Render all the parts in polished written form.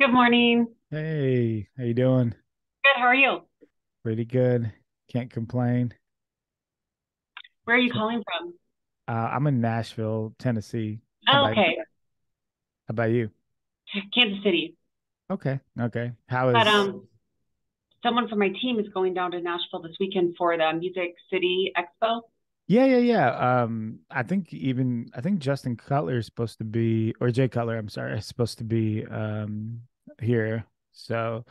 Good morning. Hey, how you doing? Good. How are you? Pretty good. Can't complain. Where are you calling from? I'm in Nashville, Tennessee. Oh, okay. How about you? Kansas City. Okay, okay. How But is? someone from my team is going down to Nashville this weekend for the Music City Expo. Yeah, yeah, yeah. I think Justin Cutler is supposed to be, or Jay Cutler, I'm sorry, is supposed to be here. So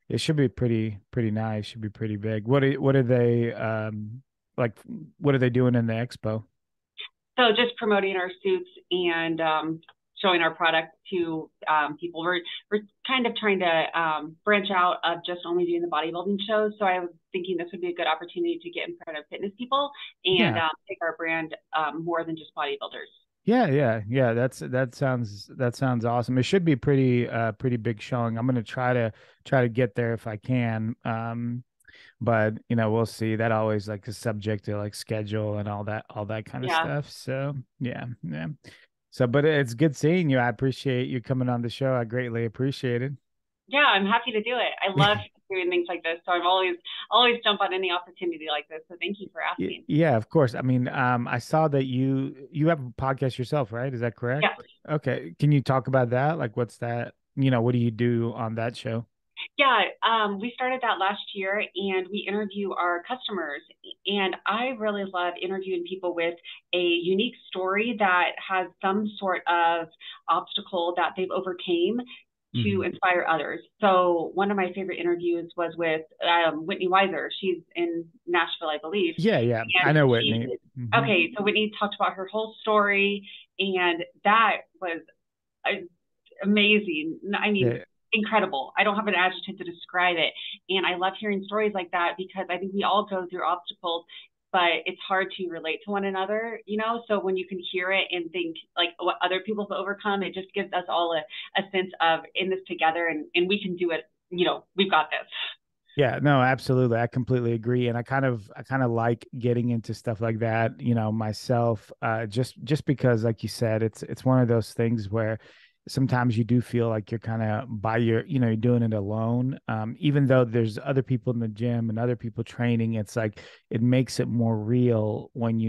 it should be pretty nice. Should be pretty big. What are they like? What are they doing in the expo? So just promoting our suits and showing our product to people. We're kind of trying to branch out of just only doing the bodybuilding shows. So I was thinking this would be a good opportunity to get in front of fitness people and Yeah. take our brand more than just bodybuilders. Yeah, yeah, yeah. That sounds awesome. It should be pretty big showing. I'm gonna try to get there if I can. But we'll see. That always like is subject to like schedule and all that kind of Yeah. stuff. So yeah, yeah. So, but it's good seeing you. I appreciate you coming on the show. I greatly appreciate it. Yeah, I'm happy to do it. I love doing things like this. So I'm always jump on any opportunity like this. So thank you for asking. Yeah, of course. I mean, I saw that you have a podcast yourself, right? Is that correct? Yeah. Okay. Can you talk about that? Like, what's that? What do you do on that show? Yeah, we started that last year and we interview our customers. And I really love interviewing people with a unique story that has some sort of obstacle that they've overcame to Mhm. inspire others. So one of my favorite interviews was with Whitney Weiser. She's in Nashville, I believe. Yeah, yeah. I And know she, Whitney. okay, so Whitney talked about her whole story, and that was uh, amazing. I mean, Yeah, incredible. I don't have an adjective to describe it. And I love hearing stories like that because I think we all go through obstacles, but it's hard to relate to one another, you know? So when you can hear it and think like what other people have overcome, it just gives us all a sense of in this together and we can do it, we've got this. yeah, no, absolutely. I completely agree. And I kind of like getting into stuff like that, myself, just because, like you said, it's one of those things where sometimes you do feel like you're kind of you're doing it alone. Even though there's other people in the gym and other people training, it's like it makes it more real when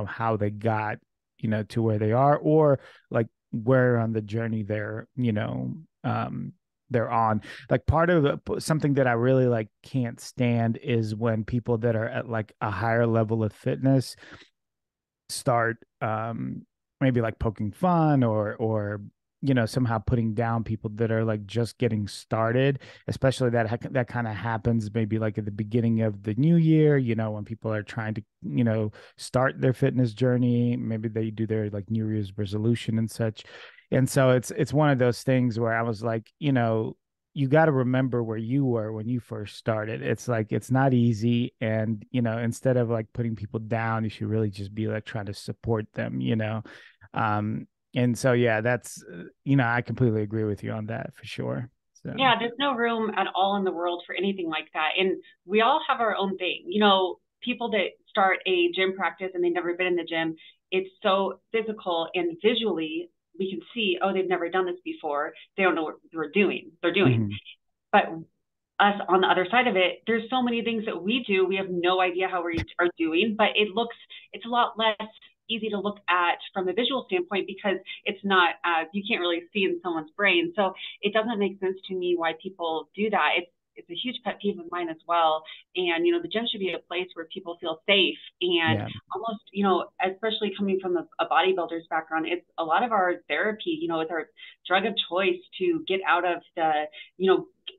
how they got, to where they are, or like where on the journey they're on. Like part of something that I really like can't stand is when people that are at like a higher level of fitness start maybe like poking fun or somehow putting down people that are like just getting started, especially that kind of happens maybe like at the beginning of the new year, when people are trying to start their fitness journey. Maybe they do their like New Year's resolution and such. And so it's one of those things where I was like, you got to remember where you were when you first started. It's like it's not easy, and instead of like putting people down, you should really just be like trying to support them. um and so yeah, that's I completely agree with you on that for sure. So Yeah, there's no room at all in the world for anything like that. And we all have our own thing. People that start a gym practice and they've never been in the gym, it's so physical and visually we can see, oh, they've never done this before. They don't know what they're doing. mhm. But us on the other side of it, there's so many things that we do. We have no idea how we are doing, but it's a lot less easy to look at from a visual standpoint because it's not, you can't really see in someone's brain. So it doesn't make sense to me why people do that. It's a huge pet peeve of mine as well. And, the gym should be a place where people feel safe and Yeah, almost, especially coming from a bodybuilder's background, it's a lot of our therapy, it's our drug of choice to get out of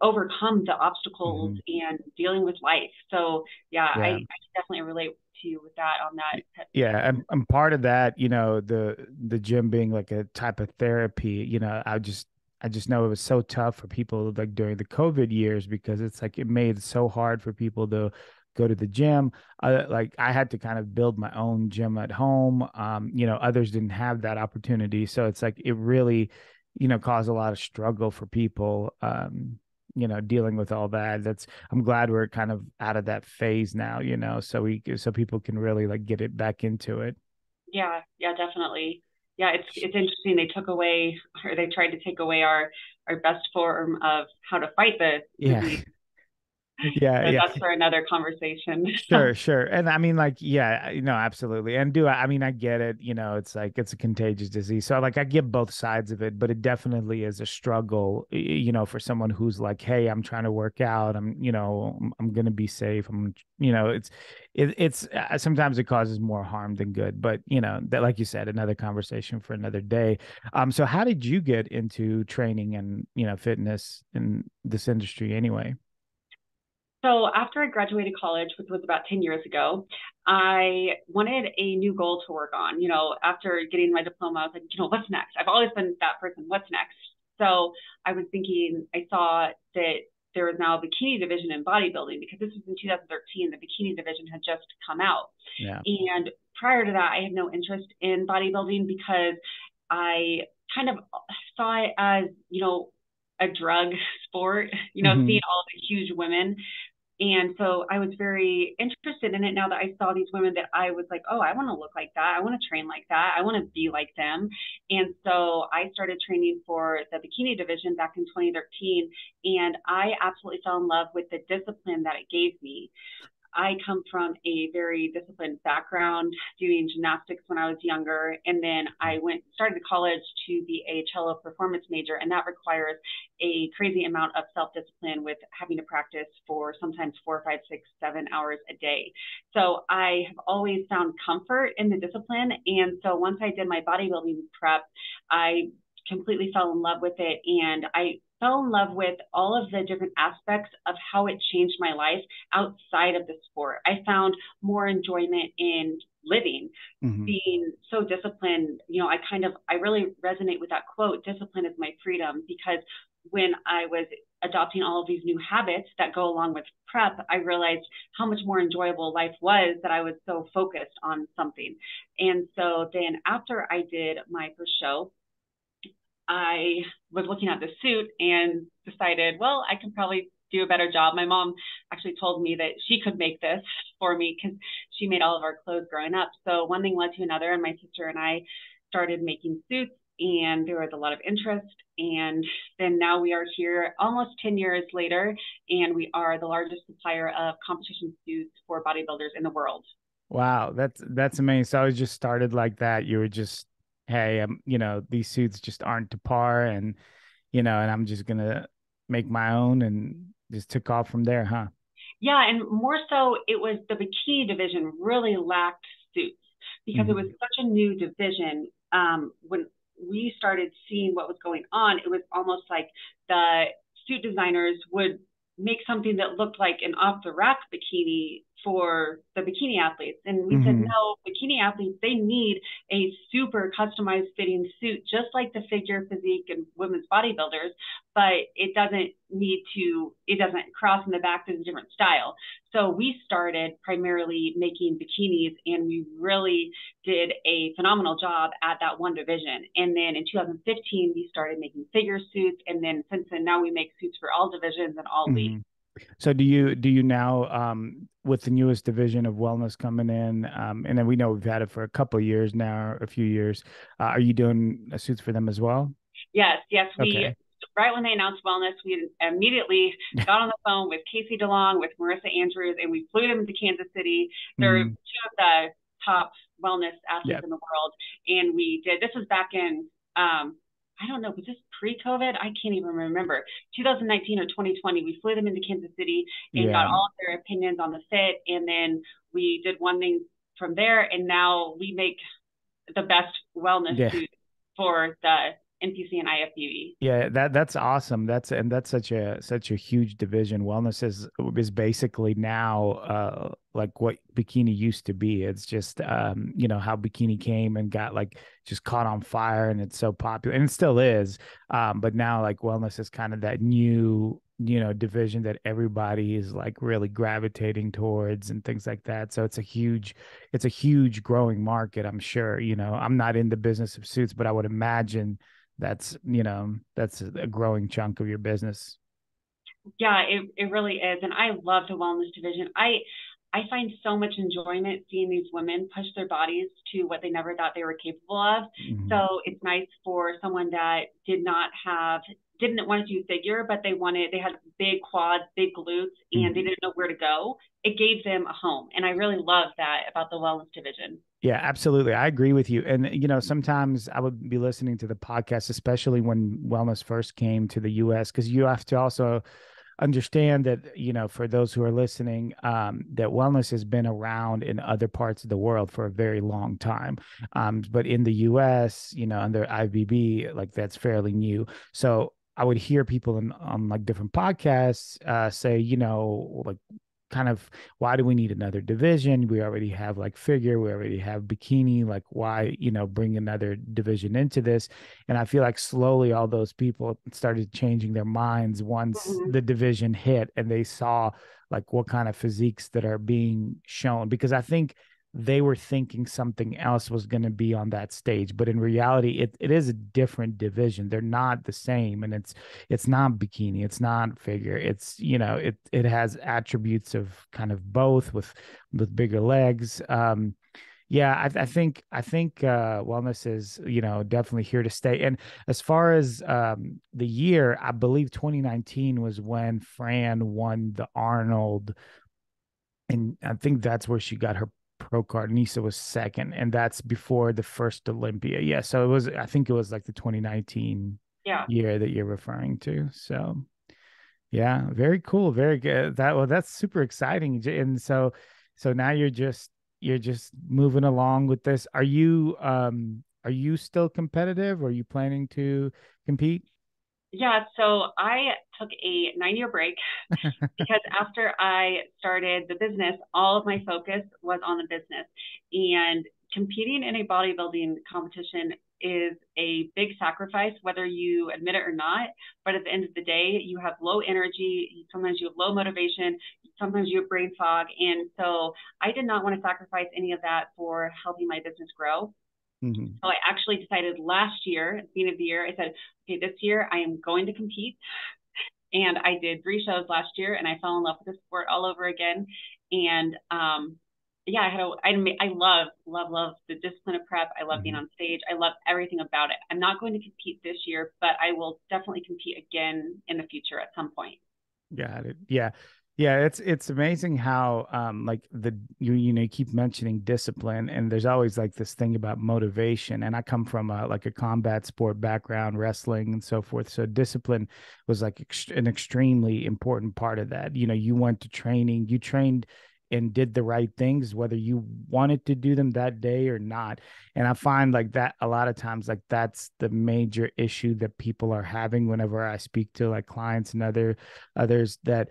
overcome the obstacles mhm. and dealing with life. So yeah, I Yeah. definitely relate to you with that on that pet peeve. Yeah, I'm part of that, the gym being like a type of therapy. I just know it was so tough for people like during the COVID years because it's like it made it so hard for people to go to the gym. Like I had to kind of build my own gym at home. Others didn't have that opportunity. So it's like it really, caused a lot of struggle for people. Dealing with all that. I'm glad we're kind of out of that phase now, so people can really like get it back into it. Yeah, yeah, definitely. Yeah, it's interesting. They took away or they tried to take away our our best form of how to fight the Yeah. disease. Yeah, But yeah. that's for another conversation. Sure, sure. And I mean, like, yeah, absolutely. And I mean, I get it, it's like it's a contagious disease. So like I get both sides of it, but it definitely is a struggle, for someone who's like, hey, I'm trying to work out. I'm gonna be safe. It's sometimes it causes more harm than good. But that, like you said, another conversation for another day. So how did you get into training and fitness in this industry anyway? So after I graduated college, which was about 10 years ago, I wanted a new goal to work on. After getting my diploma, I was like, what's next? I've always been that person. What's next? So I was thinking, I saw that there was now a bikini division in bodybuilding because this was in 2013. The bikini division had just come out. Yeah. And prior to that, I had no interest in bodybuilding because I kind of saw it as, a drug sport, Hmm. seeing all the huge women. And so I was very interested in it now that I saw these women that I was like, oh, I want to look like that. I want to train like that. I want to be like them. And so I started training for the bikini division back in 2013. And I absolutely fell in love with the discipline that it gave me. I come from a very disciplined background doing gymnastics when I was younger. And then I started college to be a cello performance major. And that requires a crazy amount of self discipline with having to practice for sometimes 4, 5, 6, 7 hours a day. So I have always found comfort in the discipline. And so once I did my bodybuilding prep, I completely fell in love with it. And I fell in love with all of the different aspects of how it changed my life outside of the sport. I found more enjoyment in living, Hmm. being so disciplined. I really resonate with that quote, discipline is my freedom, because when I was adopting all of these new habits that go along with prep, I realized how much more enjoyable life was that I was so focused on something. And so then after I did my first show, I was looking at the suit and decided, well, I can probably do a better job. My mom actually told me that she could make this for me because she made all of our clothes growing up. So one thing led to another, and my sister and I started making suits, and there was a lot of interest. And then now we are here almost 10 years later, and we are the largest supplier of competition suits for bodybuilders in the world. Wow, that's amazing. So it just started like that. You were just, hey, these suits just aren't to par, and and I'm just gonna make my own, and just took off from there, huh? Yeah, and more so, it was the bikini division really lacked suits because it was Hmm. such a new division. When we started seeing what was going on, it was almost like the suit designers would make something that looked like an off the rack bikini for the bikini athletes. And we said, Hmm. no, bikini athletes, they need a super customized fitting suit, just like the figure, physique, and women's bodybuilders, but it doesn't cross in the back. There's a different style. So we started primarily making bikinis, and we really did a phenomenal job at that one division. And then in 2015, we started making figure suits. And then since then, now we make suits for all divisions and all Hmm. leagues. So do you now, with the newest division of wellness coming in, and then we know we've had it for a couple of years now, a few years, are you doing suits for them as well? Yes, yes. Okay. Right when they announced wellness, we immediately got on the phone with Casey DeLong, with Marissa Andrews, and we flew them to Kansas City. They're Hmm. two of the top wellness athletes Yeah. in the world. And this was back in, I don't know, was this pre-COVID? I can't even remember. 2019 or 2020, we flew them into Kansas City and got Yeah. all of their opinions on the fit. And then we did one thing from there. And now we make the best wellness Yeah. suit for the NPC and IFBB. Yeah, that's awesome. That's such a huge division. Wellness is basically now like what bikini used to be. It's just how bikini came and got like just caught on fire, and it's so popular, and it still is. But now like wellness is kind of that new division that everybody is like really gravitating towards and things like that. So it's a huge growing market, I'm sure. I'm not in the business of suits, but I would imagine that's a growing chunk of your business. Yeah, it really is. And I love the wellness division. I find so much enjoyment seeing these women push their bodies to what they never thought they were capable of. Mhm. So it's nice for someone that didn't want to do figure, but they had big quads, big glutes, and they Mhm. didn't know where to go. It gave them a home. And I really love that about the wellness division. Yeah, absolutely. I agree with you. And, sometimes I would be listening to the podcast, especially when wellness first came to the US, because you have to also understand that, for those who are listening, that wellness has been around in other parts of the world for a very long time. But in the US, under IFBB, like that's fairly new. So I would hear people on like different podcasts say, like kind of, why do we need another division? We already have like figure, we already have bikini. Like, why, bring another division into this? And I feel like slowly all those people started changing their minds once Mm-hmm. the division hit and they saw like what kind of physiques that are being shown. Because I think they were thinking something else was going to be on that stage, but in reality it is a different division. They're not the same, and it's not bikini, it's not figure, it's it has attributes of kind of both, with bigger legs. Yeah, I think wellness is definitely here to stay. And as far as the year, I believe 2019 was when Fran won the Arnold, and I think that's where she got her pro card. Nisa was second, and that's before the first Olympia. Yeah, so I think it was like the 2019 Yeah. year that you're referring to. So yeah, very cool, very good. That's super exciting. And so now you're just moving along with this. Are you still competitive? Or are you planning to compete? Yeah. So I took a 9-year break because after I started the business, all of my focus was on the business. And competing in a bodybuilding competition is a big sacrifice, whether you admit it or not. But at the end of the day, you have low energy. Sometimes you have low motivation. Sometimes you have brain fog. And so I did not want to sacrifice any of that for helping my business grow. Hmm. So I actually decided last year, at the beginning of the year, I said, okay, this year I am going to compete. And I did 3 shows last year, and I fell in love with the sport all over again. And yeah, I love the discipline of prep. I love being Hmm. on stage. I love everything about it. I'm not going to compete this year, but I will definitely compete again in the future at some point. Got it. Yeah. Yeah, it's amazing how like you keep mentioning discipline, and there's always like this thing about motivation. And I come from like a combat sport background, wrestling and so forth. So discipline was like an extremely important part of that. You went to training, you trained and did the right things whether you wanted to do them that day or not. And I find like that a lot of times, like that's the major issue that people are having whenever I speak to like clients and others, that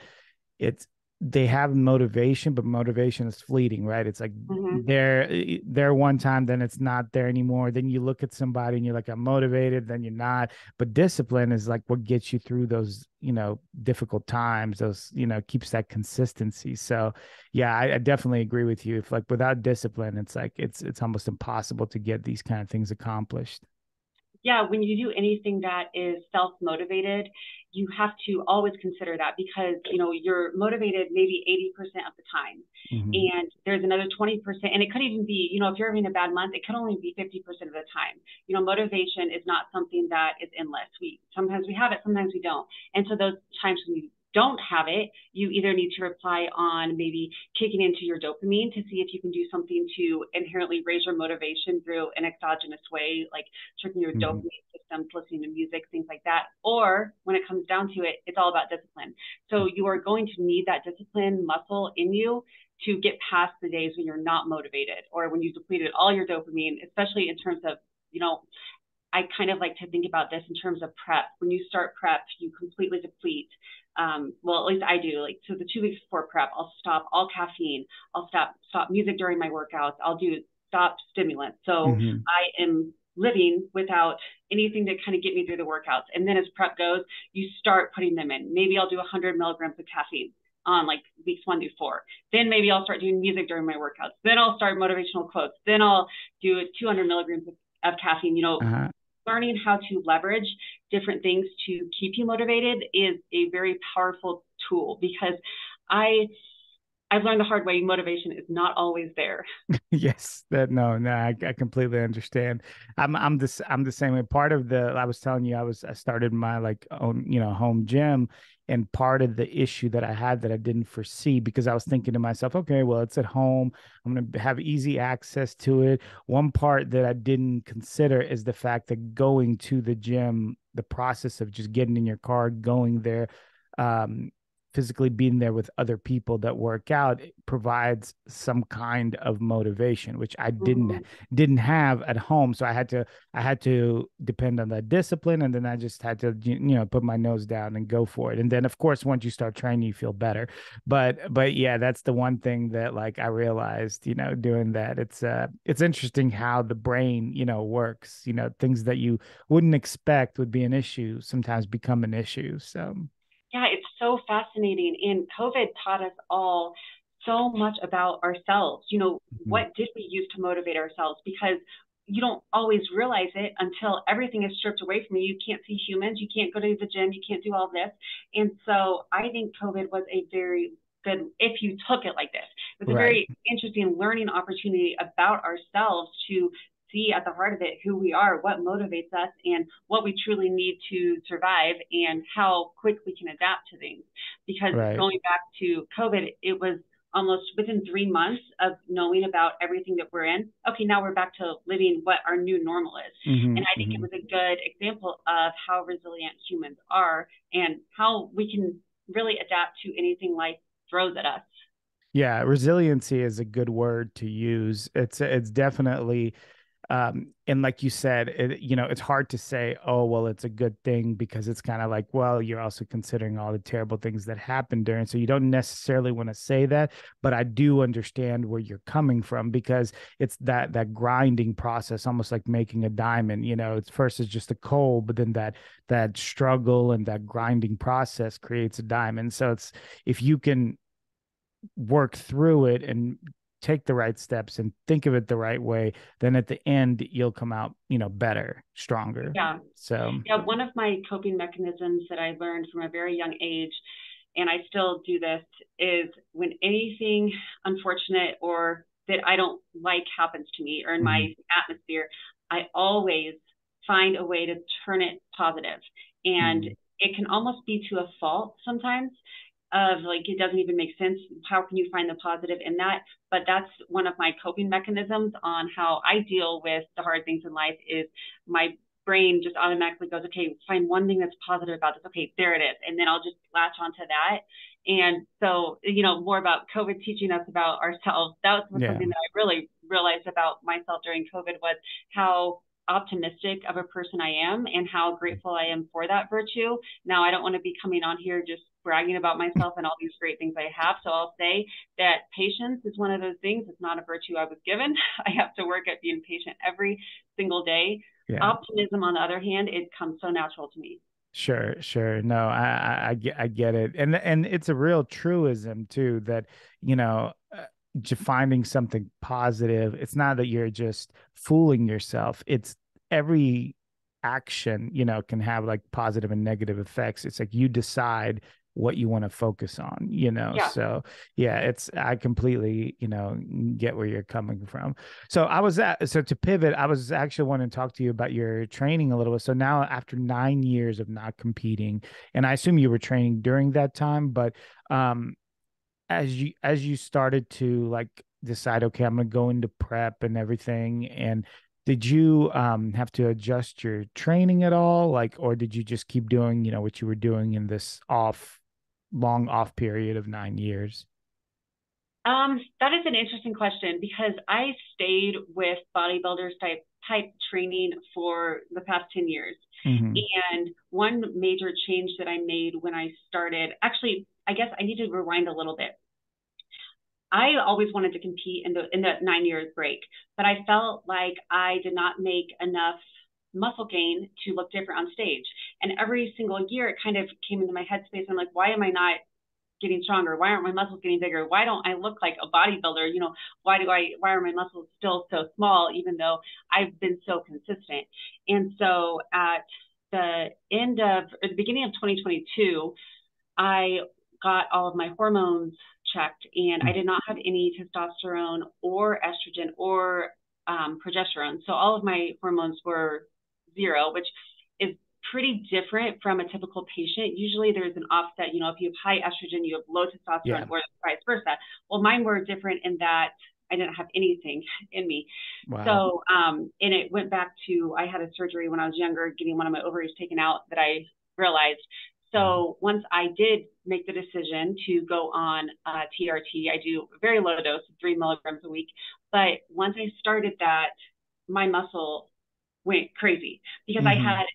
it's they have motivation, but motivation is fleeting, right? It's like Mm-hmm. there one time, then it's not there anymore. Then you look at somebody and you're like, I'm motivated, then you're not. But discipline is like what gets you through those, difficult times, those, keeps that consistency. So yeah, I definitely agree with you. If like without discipline, it's like it's almost impossible to get these kind of things accomplished. Yeah, when you do anything that is self motivated, you have to always consider that because you're motivated maybe 80% of the time, Hmm. and there's another 20%, and it could even be if you're having a bad month, it could only be 50% of the time. Motivation is not something that is endless. We sometimes we have it, sometimes we don't, and so those times when you don't have it, you either need to rely on maybe kicking into your dopamine to see if you can do something to inherently raise your motivation through an exogenous way, like tricking your Hmm. dopamine systems, listening to music, things like that. Or when it comes down to it, it's all about discipline. So you are going to need that discipline muscle in you to get past the days when you're not motivated or when you depleted all your dopamine, especially in terms of, I kind of like to think about this in terms of prep. When you start prep, you completely deplete. Well, at least I do. Like, so the 2 weeks before prep, I'll stop all caffeine. I'll stop music during my workouts. I'll do stop stimulants. So Hmm. I am living without anything to kind of get me through the workouts. And then as prep goes, you start putting them in. Maybe I'll do 100 milligrams of caffeine on like weeks 1 through 4. Then maybe I'll start doing music during my workouts. Then I'll start motivational quotes. Then I'll do 200 milligrams of caffeine. Uh-huh. Learning how to leverage different things to keep you motivated is a very powerful tool because I I've learned the hard way, motivation is not always there. Yes, that no, I completely understand. I'm the same way. Part of the I was telling you I started my like own, home gym, and part of the issue that I had that I didn't foresee because I was thinking to myself, okay, well, it's at home. I'm gonna have easy access to it. One part that I didn't consider is the fact that going to the gym, the process of just getting in your car, going there, um, physically being there with other people that work out provides some kind of motivation, which I Mhm. didn't have at home. So I had to depend on that discipline, and then I just had to put my nose down and go for it. And then of course once you start training, you feel better. But yeah, that's the one thing that like I realized, doing that. It's interesting how the brain, works. Things that you wouldn't expect would be an issue sometimes become an issue. So Yeah, it's so fascinating. And COVID taught us all so much about ourselves. mhm, What did we use to motivate ourselves? Because you don't always realize it until everything is stripped away from you. You can't see humans, you can't go to the gym, you can't do all this. And so I think COVID was a very good, if you took it like this, it was a right. very interesting learning opportunity about ourselves to see at the heart of it who we are, what motivates us, and what we truly need to survive, and how quick we can adapt to things. Because Right. going back to COVID, it was almost within 3 months of knowing about everything that we're in. Okay, now we're back to living what our new normal is. And I think it Hmm. was a good example of how resilient humans are and how we can really adapt to anything life throws at us. Yeah, resiliency is a good word to use. It's definitely and like you said, it's hard to say, oh, well, it's a good thing because it's kind of like, well, you're also considering all the terrible things that happened during. So you don't necessarily want to say that, but I do understand where you're coming from because it's that grinding process, almost like making a diamond. It's first it's just a coal, but then that struggle and that grinding process creates a diamond. So it's if you can work through it and take the right steps and think of it the right way, then at the end you'll come out, better, stronger. Yeah. So, Yeah, one of my coping mechanisms that I learned from a very young age, and I still do this, is when anything unfortunate or that I don't like happens to me or in mhm, my atmosphere, I always find a way to turn it positive. And mhm. it can almost be to a fault sometimes, of like it doesn't even make sense. How can you find the positive in that? But that's one of my coping mechanisms on how I deal with the hard things in life is my brain just automatically goes, okay, find one thing that's positive about this. Okay, there it is. And then I'll just latch onto that. And so, more about COVID teaching us about ourselves. That was Yeah, something that I really realized about myself during COVID was how optimistic of a person I am and how grateful I am for that virtue. Now, I don't want to be coming on here just bragging about myself and all these great things I have. So I'll say that patience is one of those things. It's not a virtue I was given. I have to work at being patient every single day. yeah. Optimism, on the other hand, it comes so natural to me. Sure, sure. No, I get it, and it's a real truism too that finding something positive. It's not that you're just fooling yourself. It's every action, can have like positive and negative effects. It's like you decide what you want to focus on, Yeah. So yeah, I completely, get where you're coming from. So to pivot, I was actually wanting to talk to you about your training a little bit. So now after 9 years of not competing, and I assume you were training during that time, but um as you started to like decide, okay, I'm gonna go into prep and everything, and did you have to adjust your training at all, like, or did you just keep doing, what you were doing in this long off period of 9 years? That is an interesting question because I stayed with bodybuilders type training for the past 10 years. Hmm. And one major change that I made when I started, actually, I guess I need to rewind a little bit. I always wanted to compete in the 9 years break, but I felt like I did not make enough muscle gain to look different on stage. And every single year, it kind of came into my headspace. I'm like, why am I not getting stronger? Why aren't my muscles getting bigger? Why don't I look like a bodybuilder? Why are my muscles still so small, even though I've been so consistent? And so at the beginning of 2022, I got all of my hormones checked, and I did not have any testosterone or estrogen or progesterone. So all of my hormones were zero, which is pretty different from a typical patient. Usually there's an offset. You know, if you have high estrogen, you have low Yeah. testosterone, or vice versa. Well, mine were different in that I didn't have anything in me. Wow. So, and it went back to, I had a surgery when I was younger, getting one of my ovaries taken out, that I realized. So once I did make the decision to go on TRT, I do a very low dose, 3 milligrams a week. But once I started that, my muscle went crazy because I Mm-hmm. had,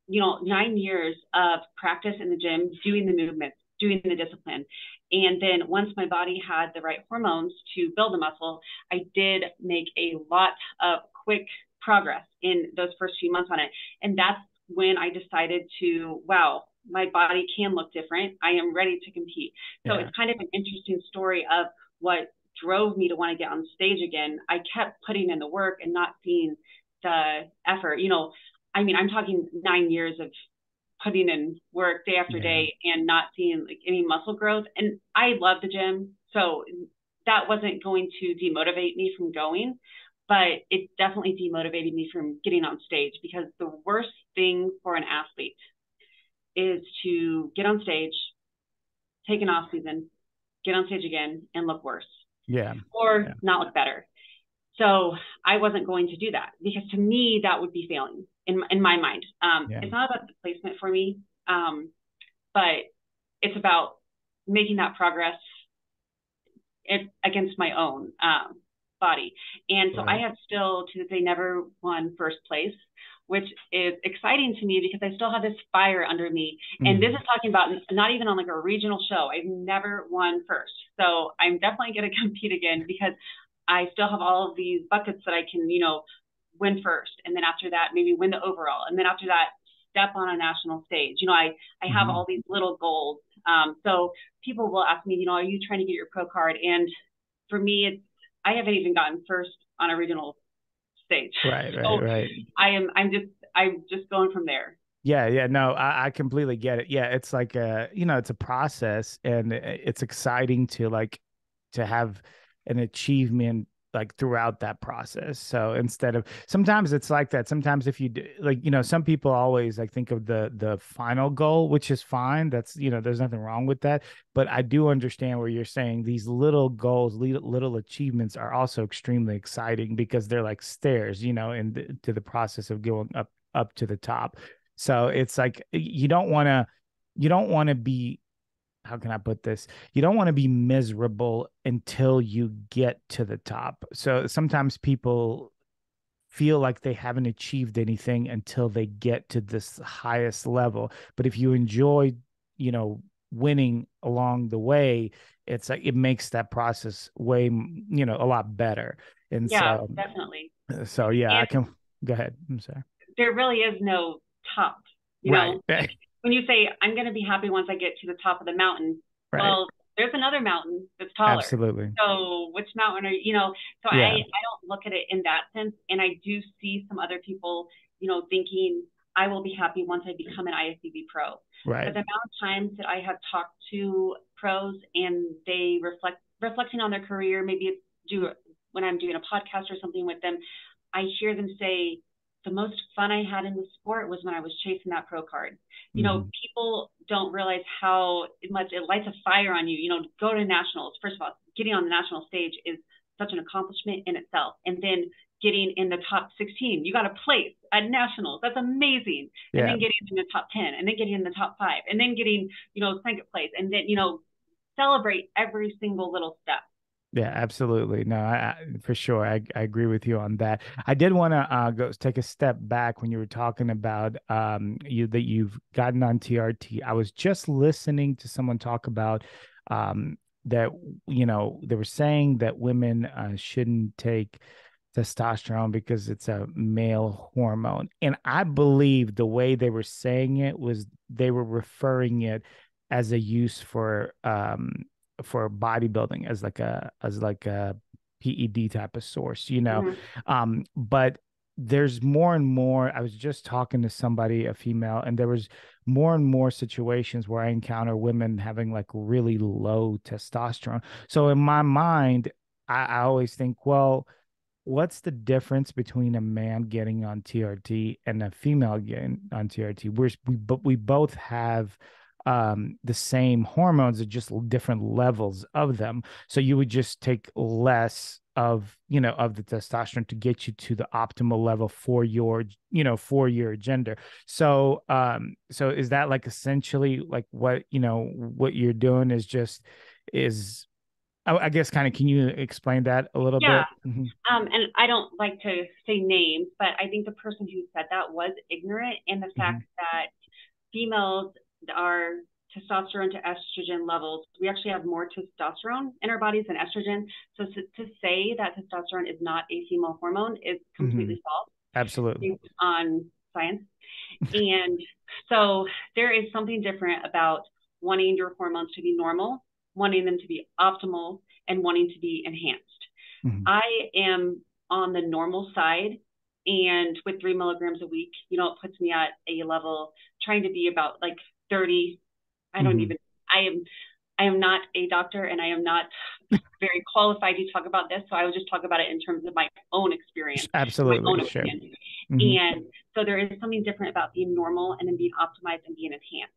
you know, 9 years of practice in the gym, doing the movements, doing the discipline. And then once my body had the right hormones to build the muscle, I did make a lot of quick progress in those first few months on it. And that's when I decided to, wow, my body can look different. I am ready to compete. So Yeah. it's kind of an interesting story of what drove me to want to get on stage again. I kept putting in the work and not seeing the effort. You know, I mean, I'm talking 9 years of putting in work day after Yeah. day and not seeing like any muscle growth. And I love the gym, so that wasn't going to demotivate me from going, but it definitely demotivated me from getting on stage, because the worst thing for an athlete is to get on stage, take an off season, get on stage again, and look worse, Yeah. or Yeah. not look better. So I wasn't going to do that, because to me that would be failing in my mind. Yeah. It's not about the placement for me, but it's about making that progress against my own body. And so I Right. have still to this day never won first place, which is exciting to me because I still have this fire under me. And this is Mm-hmm. talking about not even on like a regional show. I've never won first. So I'm definitely going to compete again, because I still have all of these buckets that I can, you know, win first. And then after that, maybe win the overall. And then after that, step on a national stage. You know, I have Mm-hmm. all these little goals. So people will ask me, you know, are you trying to get your pro card? And for me, it's, I haven't even gotten first on a regional stage. Right. Right. So Right. I'm just going from there. Yeah, yeah, no, I completely get it. Yeah, it's like it's a process, and it's exciting to to have an achievement like throughout that process. So instead of, sometimes it's like that. Sometimes if you do, like, some people always like think of the final goal, which is fine. That's, there's nothing wrong with that. But I do understand where you're saying these little goals, little achievements are also extremely exciting, because they're like stairs, to the process of going up to the top. So it's like you don't want to be, how can I put this? You don't want to be miserable until you get to the top. So sometimes people feel like they haven't achieved anything until they get to this highest level. But if you enjoy, you know, winning along the way, it's like it makes that process way, a lot better. And Yeah, so, definitely. yeah, I And can go ahead. I'm sorry. there really is no top, you Right. know, like when you say I'm going to be happy once I get to the top of the mountain, Right. well, there's another mountain that's taller. Absolutely. So which mountain are you know, so Yeah. I don't look at it in that sense. And I do see some other people, you know, thinking I will be happy once I become an IFBB pro. But Right. the amount of times that I have talked to pros and they reflecting on their career, maybe it's when I'm doing a podcast or something with them, I hear them say, the most fun I had in the sport was when I was chasing that pro card. You know, Hmm. people don't realize how much it lights a fire on you. You know, to go to nationals. First of all, getting on the national stage is such an accomplishment in itself. And then getting in the top 16, you got a place at nationals. That's amazing. And Yeah. then getting in the top 10, and then getting in the top 5, and then getting, you know, second place, and then, you know, celebrate every single little step. Yeah, absolutely. No, for sure. I agree with you on that. I did want to go take a step back when you were talking about that you've gotten on TRT. I was just listening to someone talk about that, they were saying that women shouldn't take testosterone because it's a male hormone. And I believe the way they were saying it was they were referring it as a use for bodybuilding, as like a PED type of source. Mm-hmm. But there's more and more. I was just talking to somebody, a female, and there was more and more situations where I encounter women having like really low testosterone. So in my mind, I always think, well, what's the difference between a man getting on TRT and a female getting on TRT? We both have the same hormones, at just different levels of them. So you would just take less of, of the testosterone to get you to the optimal level for your, for your gender. So so is that like essentially like what, what you're doing is just is I guess kind of, can you explain that a little Yeah. bit? Mm-hmm. And I don't like to say names, but I think the person who said that was ignorant in the Mm-hmm. fact that females are testosterone to estrogen levels. We actually have more testosterone in our bodies than estrogen. So to say that testosterone is not a female hormone is Mm-hmm. completely false Absolutely. based on science. And so there is something different about wanting your hormones to be normal, wanting them to be optimal, and wanting to be enhanced. Mm-hmm. I am on the normal side, and with 3 milligrams a week, it puts me at a level trying to be about like 30. I don't Mm-hmm. even, I am not a doctor and I am not very qualified to talk about this. So I would just talk about it in terms of my own experience and my own Absolutely. Sure. opinion. Mm-hmm. And so there is something different about being normal and then being optimized and being enhanced.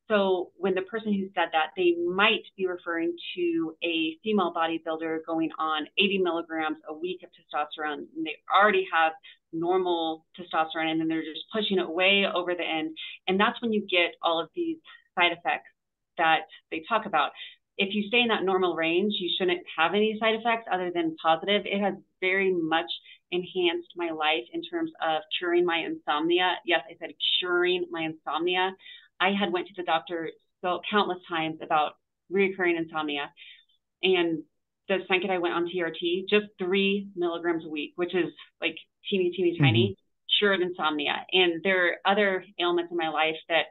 So when the person who said that, they might be referring to a female bodybuilder going on 80 milligrams a week of testosterone. And they already have normal testosterone and then they're just pushing it way over the end. And that's when you get all of these side effects that they talk about. If you stay in that normal range, you shouldn't have any side effects other than positive. It has very much enhanced my life in terms of curing my insomnia. Yes, I said curing my insomnia. I had went to the doctor so countless times about reoccurring insomnia. And the second I went on TRT, just 3 milligrams a week, which is like teeny, teeny, Mm-hmm. tiny, cured insomnia. And there are other ailments in my life that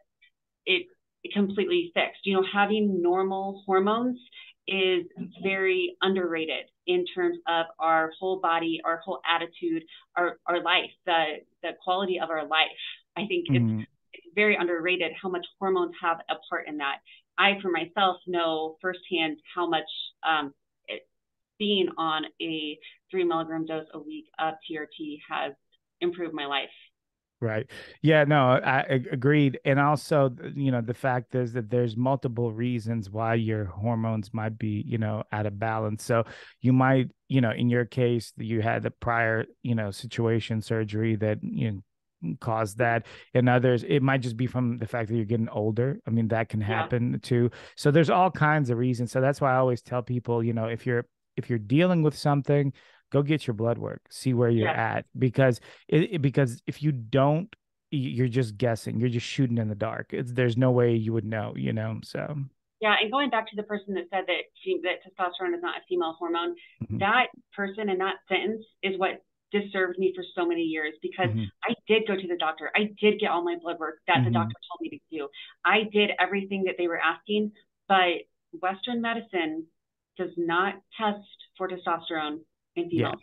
it, it completely fixed. Having normal hormones is very underrated in terms of our whole body, our whole attitude, our life, the quality of our life. I think Mm-hmm. it's very underrated how much hormones have a part in that. I, for myself, know firsthand how much it, being on a 3 milligram dose a week of TRT has improved my life. Right. Yeah, no, agreed. And also, the fact is that there's multiple reasons why your hormones might be, out of balance. So you might, in your case, you had the prior, situation, surgery that, caused that. In others, it might just be from the fact that you're getting older. I mean, that can Yeah. happen too. So there's all kinds of reasons. So that's why I always tell people, if you're dealing with something, go get your blood work, see where you're Yeah. at, because if you don't, you're just guessing, you're just shooting in the dark. There's no way you would know, so. Yeah, and going back to the person that said that testosterone is not a female hormone, Mhm. that person in that sentence is what disturbed me for so many years because Mhm. I did go to the doctor. I did get all my blood work that the Mhm. doctor told me to do. I did everything that they were asking, but Western medicine does not test for testosterone in Yeah. females.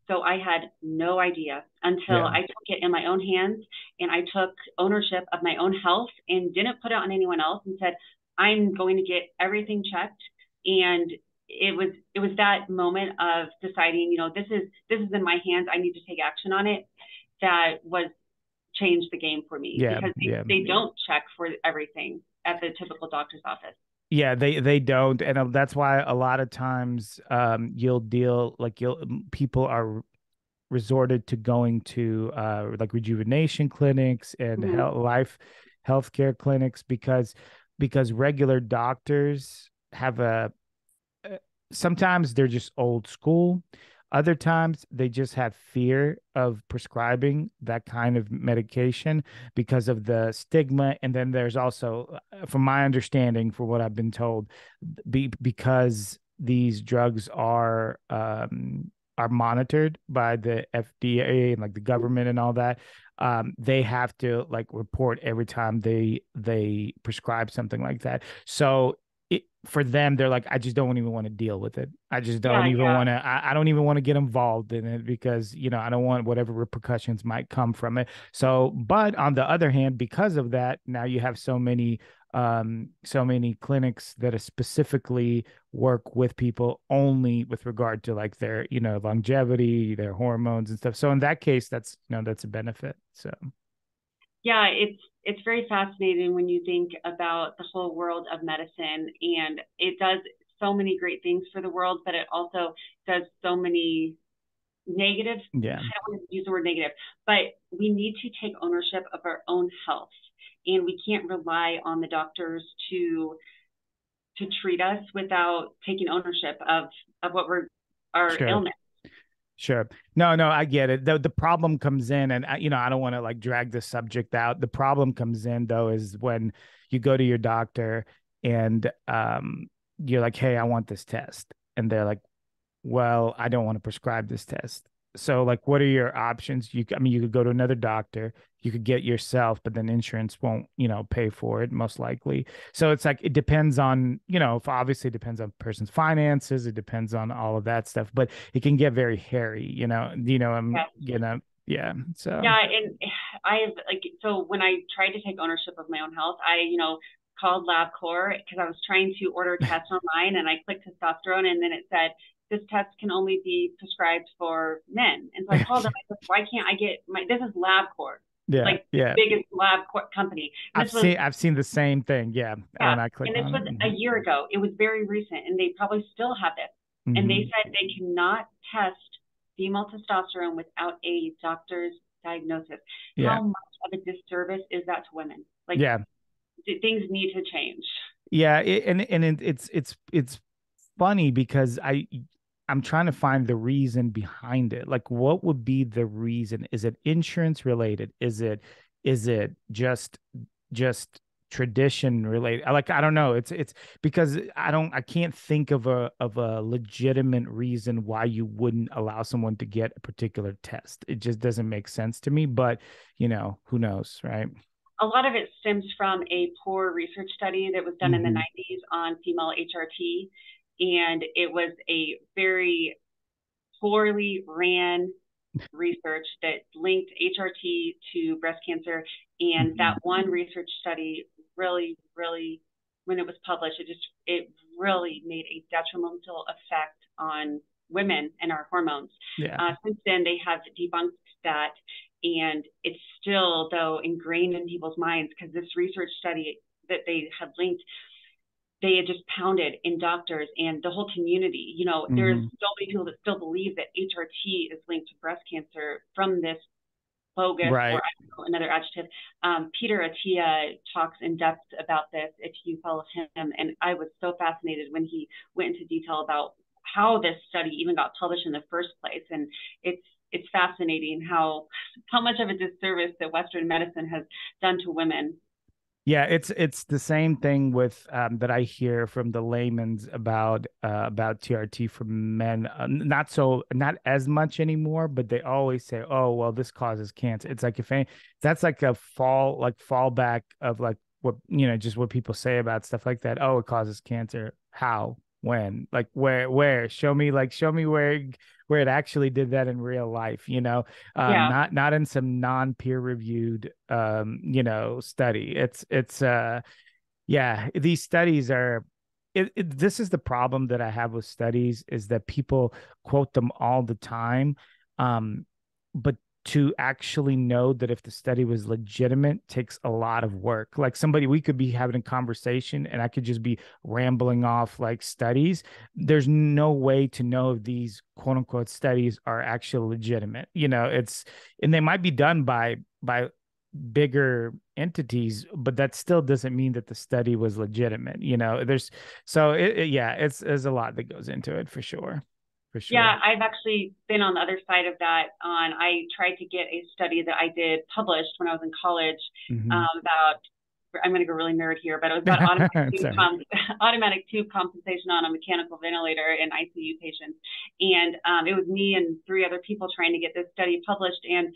So I had no idea until Yeah. I took it in my own hands and I took ownership of my own health and didn't put it on anyone else and said, I'm going to get everything checked. And it was that moment of deciding, this is in my hands. I need to take action on it. That was changed the game for me Yeah. because Yeah. they don't check for everything at the typical doctor's office. Yeah, they don't, and that's why a lot of times you'll deal like you'll people are resorted to going to like rejuvenation clinics and Mm-hmm. healthcare clinics because regular doctors have a sometimes they're just old school. Other times they just have fear of prescribing that kind of medication because of the stigma. And then there's also, from my understanding, for what I've been told, because these drugs are monitored by the FDA and like the government and all that. They have to like report every time they prescribe something like that. So for them, they're like, I just don't even want to deal with it. I just don't Yeah, even yeah. want to, I don't even want to get involved in it because, I don't want whatever repercussions might come from it. So, but on the other hand, because of that, now you have so many clinics that are specifically work with people only with regard to like their, longevity, their hormones and stuff. So in that case, that's a benefit. So, Yeah, it's very fascinating when you think about the whole world of medicine, and it does so many great things for the world, but it also does so many negative. I yeah, don't want to use the word negative, but we need to take ownership of our own health, and we can't rely on the doctors to treat us without taking ownership of what we're our sure. illness. Sure. No, no, I get it. The problem comes in, and I don't want to like drag the subject out. The problem comes in though is when you go to your doctor and you're like, "Hey, I want this test." And they're like, well, I don't want to prescribe this test. So, like, what are your options? I mean, you could go to another doctor, you could get yourself, but then insurance won't, pay for it most likely. So it's like it depends on, if obviously it depends on person's finances, it depends on all of that stuff, but it can get very hairy, Yes. yeah. So Yeah, and I've like so when I tried to take ownership of my own health, I called LabCorp because I was trying to order tests online, and I clicked testosterone, and then it said this test can only be prescribed for men. And so I called them. I said, why can't I get my? This is LabCorp, yeah, like the yeah. biggest LabCorp company, and I've this was seen I've seen the same thing. Yeah. yeah, When I and click this on was it. a year ago. It was very recent, and they probably still have this. And they Hmm. said they cannot test female testosterone without a doctor's diagnosis. Yeah. How much of a disservice is that to women? Like Yeah. things need to change. Yeah, it's funny because I'm trying to find the reason behind it. Like, what would be the reason? Is it insurance related? Is it just tradition related? Like, I don't know. It's because I can't think of a legitimate reason why you wouldn't allow someone to get a particular test. It just doesn't make sense to me. But who knows, right? A lot of it stems from a poor research study that was done in the Hmm. 90s on female HRT. And it was a very poorly ran research that linked HRT to breast cancer. And Hmm. that one research study really, really, when it was published, it really made a detrimental effect on women and our hormones. Yeah. Since then, they have debunked that, and it's still though ingrained in people's minds because this research study that they had linked they had just pounded in doctors and the whole community. There's Hmm. so many people that still believe that HRT is linked to breast cancer from this bogus, or Right. I don't know, another adjective. Peter Attia talks in depth about this if you follow him. And I was so fascinated when he went into detail about how this study even got published in the first place. And it's fascinating how much of a disservice that Western medicine has done to women. Yeah, it's the same thing with that I hear from the layman's about TRT for men. Not as much anymore, but they always say, "Oh, well, this causes cancer." It's like if any, that's like a fallback of like what just what people say about stuff like that. Oh, it causes cancer. How? When? Like where? Show me where it actually did that in real life. Yeah. Not in some non-peer reviewed study. It's yeah, these studies are this is the problem that I have with studies is that people quote them all the time, but to actually know that if the study was legitimate takes a lot of work. Like somebody, we could be having a conversation and I could just be rambling off like studies. There's no way to know if these quote unquote studies are actually legitimate. And they might be done by bigger entities, but that still doesn't mean that the study was legitimate. Yeah, there's a lot that goes into it for sure. For sure. Yeah, I've actually been on the other side of that. I tried to get a study that I did published when I was in college Hmm. about. I'm going to go really nerd here, but it was about automatic Sorry. automatic tube compensation on a mechanical ventilator in ICU patients, and it was me and three other people trying to get this study published. And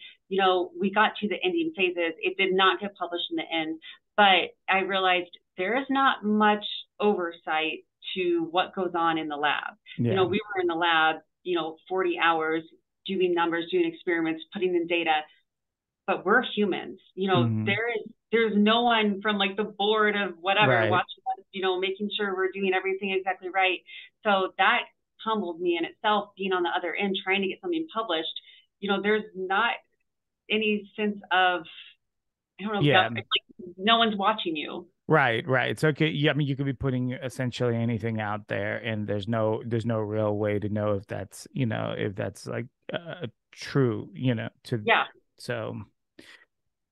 we got to the ending phases. It did not get published in the end, but I realized there is not much oversight to what goes on in the lab. Yeah. We were in the lab, 40 hours doing numbers, doing experiments, putting in data, but we're humans. Hmm. There's no one from like the board of whatever Right. watching us, making sure we're doing everything exactly right. So that humbled me in itself, being on the other end, trying to get something published. There's not any sense of, I don't know, Yeah. like no one's watching you. Right, right. It's okay. Yeah, I mean, you could be putting essentially anything out there, and there's no real way to know if that's, if that's like true, Yeah. so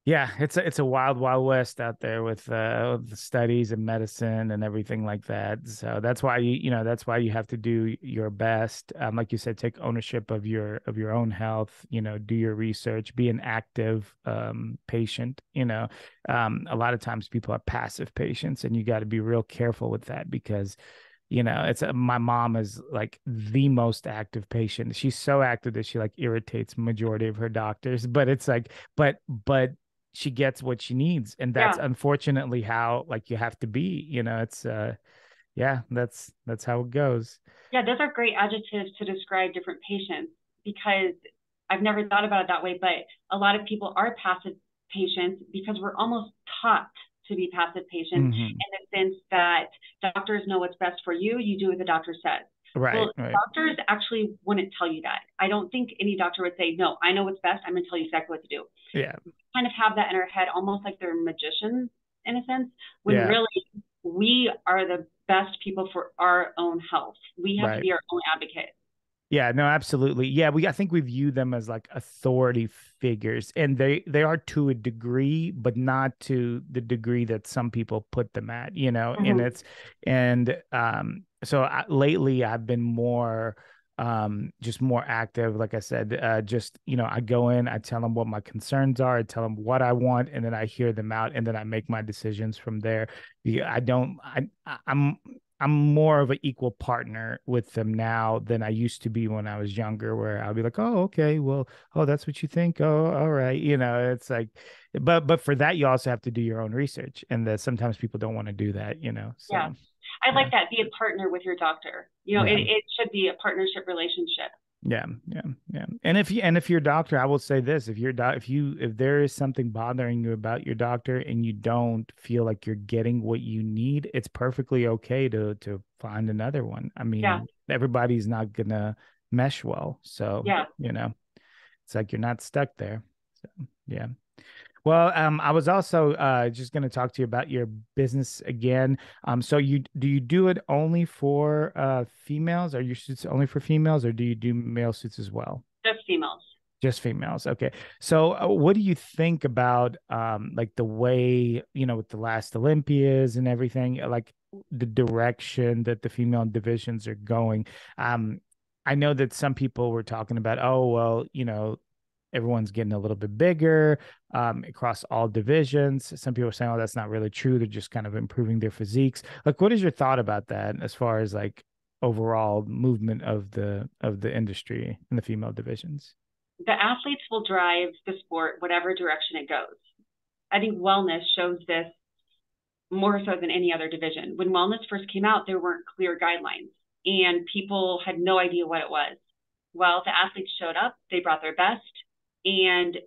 yeah, it's a wild, wild west out there with the studies and medicine and everything like that. So that's why you have to do your best. Like you said, take ownership of your own health. Do your research, be an active patient. A lot of times people are passive patients, and you got to be real careful with that because it's my mom is like the most active patient. She's so active that she like irritates majority of her doctors, but it's like, but she gets what she needs, and that's Yeah. unfortunately how like you have to be. It's yeah, that's how it goes. Yeah, those are great adjectives to describe different patients because I've never thought about it that way. But a lot of people are passive patients because we're almost taught to be passive patients Hmm. in the sense that doctors know what's best for you. You do what the doctor says. Right, Well, right. doctors actually wouldn't tell you that. I don't think any doctor would say, no, I know what's best. I'm going to tell you exactly what to do. Yeah, Kind of have that in our head, almost like they're magicians in a sense, when yeah, really we are the best people for our own health. We have to right. be our own advocate. Yeah, no, absolutely. Yeah, I think we view them as like authority figures, and they are to a degree, but not to the degree that some people put them at. And Mm-hmm. lately I've been more just more active. Like I said, just I go in, I tell them what my concerns are, I tell them what I want, and then I hear them out, and then I make my decisions from there. Yeah, I don't I'm more of an equal partner with them now than I used to be when I was younger, where I'll be like, oh, okay, well, oh, that's what you think. Oh, all right. It's like, but for that, you also have to do your own research. And that sometimes people don't want to do that. Yeah. So I yeah, like that. Be a partner with your doctor. yeah. It should be a partnership relationship. Yeah, yeah, yeah. And if your doctor, I will say this, if there is something bothering you about your doctor and you don't feel like you're getting what you need, it's perfectly okay to find another one. I Yeah. mean, everybody's not gonna mesh well. So, Yeah. it's like you're not stuck there. So, yeah. Well, I was also just going to talk to you about your business again. So you do it only for females? Are your suits only for females, or do you do male suits as well? Just females. Just females. Okay. So, what do you think about like the way, with the last Olympias and everything, like the direction that the female divisions are going? Um, I know that some people were talking about, oh, well, everyone's getting a little bit bigger across all divisions. Some people are saying, oh, that's not really true. They're just kind of improving their physiques. Like, what is your thought about that as far as like overall movement of the industry in the female divisions? The athletes will drive the sport whatever direction it goes. I think wellness shows this more so than any other division. When wellness first came out, there weren't clear guidelines and people had no idea what it was. Well, the athletes showed up, they brought their best, and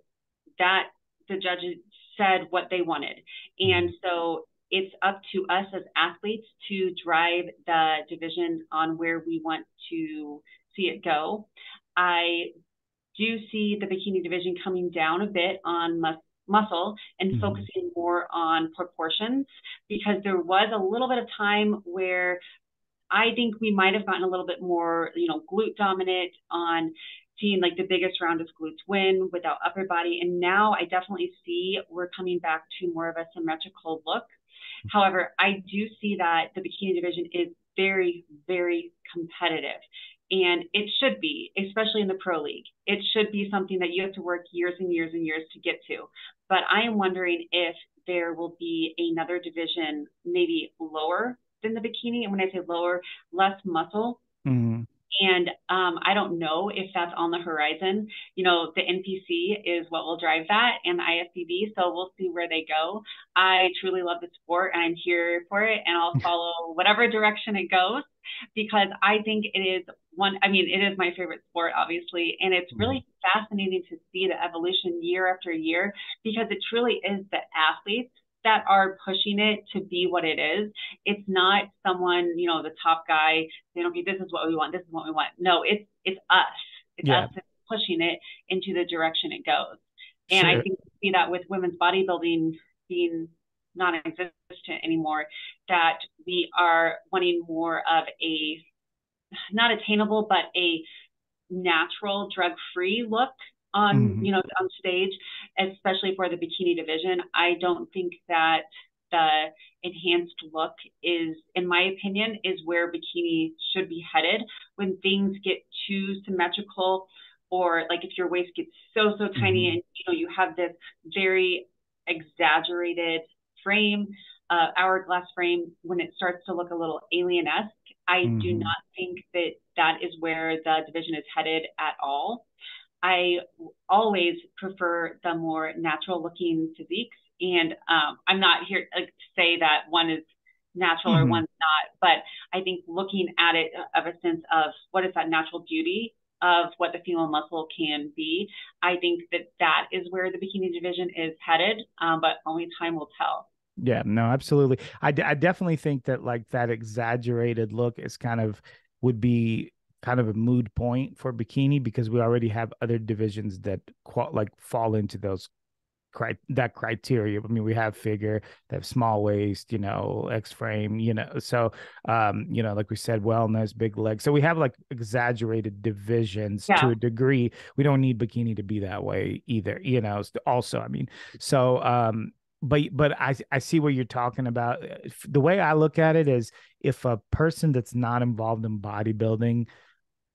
that the judges said what they wanted. And Mhm. so it's up to us as athletes to drive the division on where we want to see it go. I do see the bikini division coming down a bit on muscle and Mhm. focusing more on proportions because there was a little bit of time where I think we might have gotten a little bit more, glute dominant on seeing like the biggest round of glutes win without upper body. And now I definitely see we're coming back to more of a symmetrical look. However, I do see that the bikini division is very, very competitive. And it should be, especially in the pro league. It should be something that you have to work years and years and years to get to. But I am wondering if there will be another division maybe lower than the bikini. And when I say lower, less muscle, Mhm. And I don't know if that's on the horizon. You know, the NPC is what will drive that, and the IFBB. So we'll see where they go. I truly love the sport, and I'm here for it, and I'll follow whatever direction it goes because I think it is one. I mean, it is my favorite sport, obviously, and it's Mhm. really fascinating to see the evolution year after year because it truly is the athletes that are pushing it to be what it is. It's not someone, you know, the top guy saying, okay, this is what we want, this is what we want. No, it's us. It's us Yeah, that's pushing it into the direction it goes. And I sure. think we see that with women's bodybuilding being non-existent anymore, that we are wanting more of a not attainable, but a natural drug-free look on, Hmm. you know, on stage, especially for the bikini division. I don't think that the enhanced look is, in my opinion, is where bikini should be headed. When things get too symmetrical, or like if your waist gets so tiny Hmm. and you know you have this very exaggerated frame, hourglass frame, when it starts to look a little alien-esque, I do Hmm. not think that that is where the division is headed at all. I always prefer the more natural looking physiques. And I'm not here to say that one is natural or Hmm. one's not, but I think looking at it of a sense of what is that natural beauty of what the female muscle can be, I think that that is where the bikini division is headed, but only time will tell. Yeah, no, absolutely. I definitely think that like that exaggerated look is kind of would be kind of a mood point for bikini because we already have other divisions that like fall into those that criteria. I mean, we have figure, they have small waist, X frame, so like we said, wellness, big legs. So we have like exaggerated divisions to Yeah, a degree. We don't need bikini to be that way either, also, I mean, so but I see what you're talking about. The way I look at it is if a person that's not involved in bodybuilding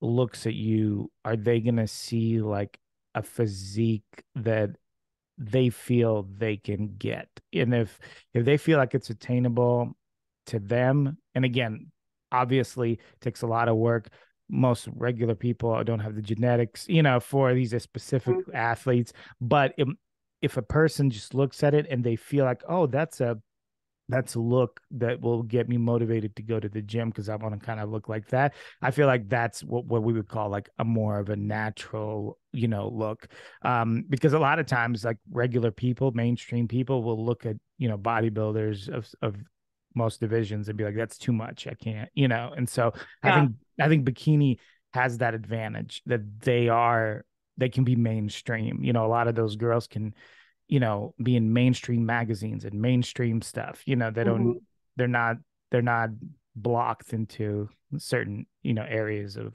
looks at you, are they gonna see like a physique that they feel they can get? And if they feel like it's attainable to them, and again, obviously it takes a lot of work. Most regular people don't have the genetics, for these specific athletes. But if a person just looks at it and they feel like, oh, that's a look that will get me motivated to go to the gym because I want to kind of look like that. I feel like that's what we would call like a more of a natural, look. Because a lot of times, like regular people, mainstream people will look at, bodybuilders of most divisions and be like, that's too much. I can't, And so I yeah. think I think bikini has that advantage that they can be mainstream. A lot of those girls can be in mainstream magazines and mainstream stuff. They don't, Mm-hmm. they're not, they're not blocked into certain, areas of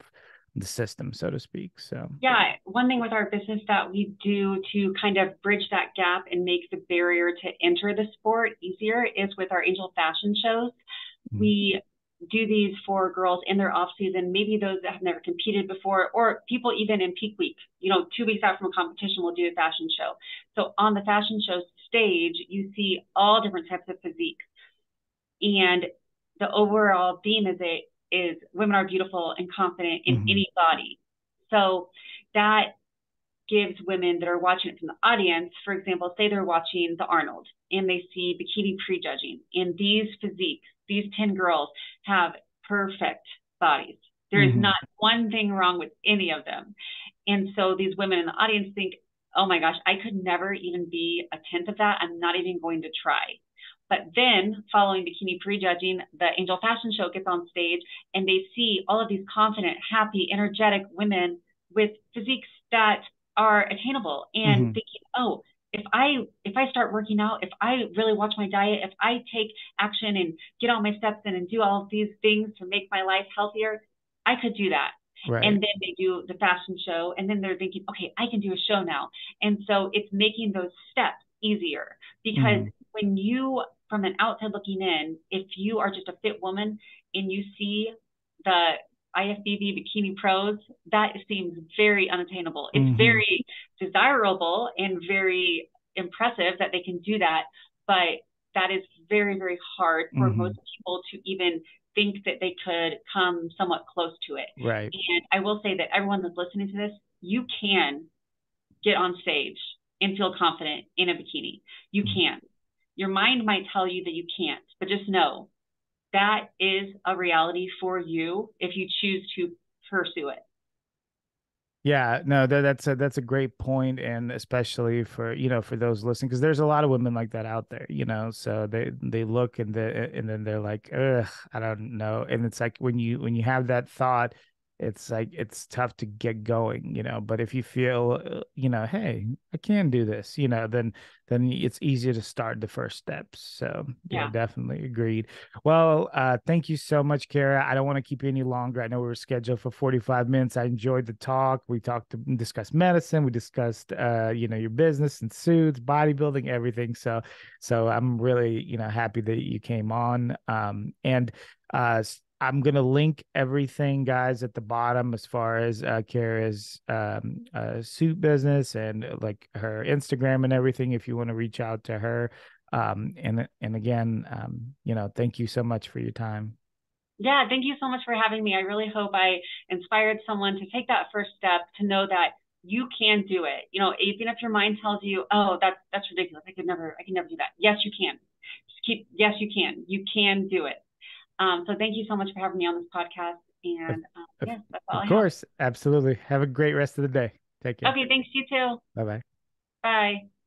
the system, so to speak. So, Yeah, one thing with our business that we do to kind of bridge that gap and make the barrier to enter the sport easier is with our angel fashion shows. mm, We do these for girls in their off season, maybe those that have never competed before, or people even in peak week. You know, 2 weeks out from a competition, we'll do a fashion show. So on the fashion show stage, you see all different types of physiques, and the overall theme is women are beautiful and confident in mhm, any body. So that gives women that are watching it from the audience, for example, say they're watching the Arnold and they see bikini prejudging, and these physiques, these 10 girls have perfect bodies. There's mhm, not one thing wrong with any of them. And so these women in the audience think, oh my gosh, I could never even be a tenth of that. I'm not even going to try. But then, following bikini prejudging, the Angel Fashion Show gets on stage and they see all of these confident, happy, energetic women with physiques that are attainable and mhm, thinking, oh, if I start working out, if I really watch my diet, if I take action and get all my steps in and do all of these things to make my life healthier, I could do that. And right. then they do the fashion show, and then they're thinking, okay, I can do a show now. And so it's making those steps easier because Mhm, when you, from an outside looking in, if you are just a fit woman and you see the IFBB bikini pros, that seems very unattainable. It's mhm, very desirable and very impressive that they can do that, but that is very hard for most mhm, people to even think that they could come somewhat close to it. Right. And I will say that everyone that's listening to this, you can get on stage and feel confident in a bikini. You can. Your mind might tell you that you can't, but just know that is a reality for you if you choose to pursue it. Yeah, no, that's a great point, and especially for for those listening, because there's a lot of women like that out there, so they look and then they're like, ugh, I don't know, and it's like when you have that thought, it's like it's tough to get going, but if you feel, hey, I can do this, then it's easier to start the first steps. So yeah, Yeah. definitely agreed. Well, thank you so much, Karah. I don't want to keep you any longer. I know we were scheduled for 45 minutes. I enjoyed the talk. We discussed medicine. We discussed, your business and suits, bodybuilding, everything. So I'm really, happy that you came on. And I'm gonna link everything, guys, at the bottom as far as Kara's suit business and like her Instagram and everything. If you want to reach out to her, and again, thank you so much for your time. Yeah, thank you so much for having me. I really hope I inspired someone to take that first step to know that you can do it. Even if your mind tells you, "Oh, that's ridiculous. I can never do that." Yes, you can. Yes, you can. You can do it. So thank you so much for having me on this podcast. Of, And of, yes, that's all of I have. course, absolutely. Have a great rest of the day. Take care. Okay, thanks you too. Bye bye. Bye.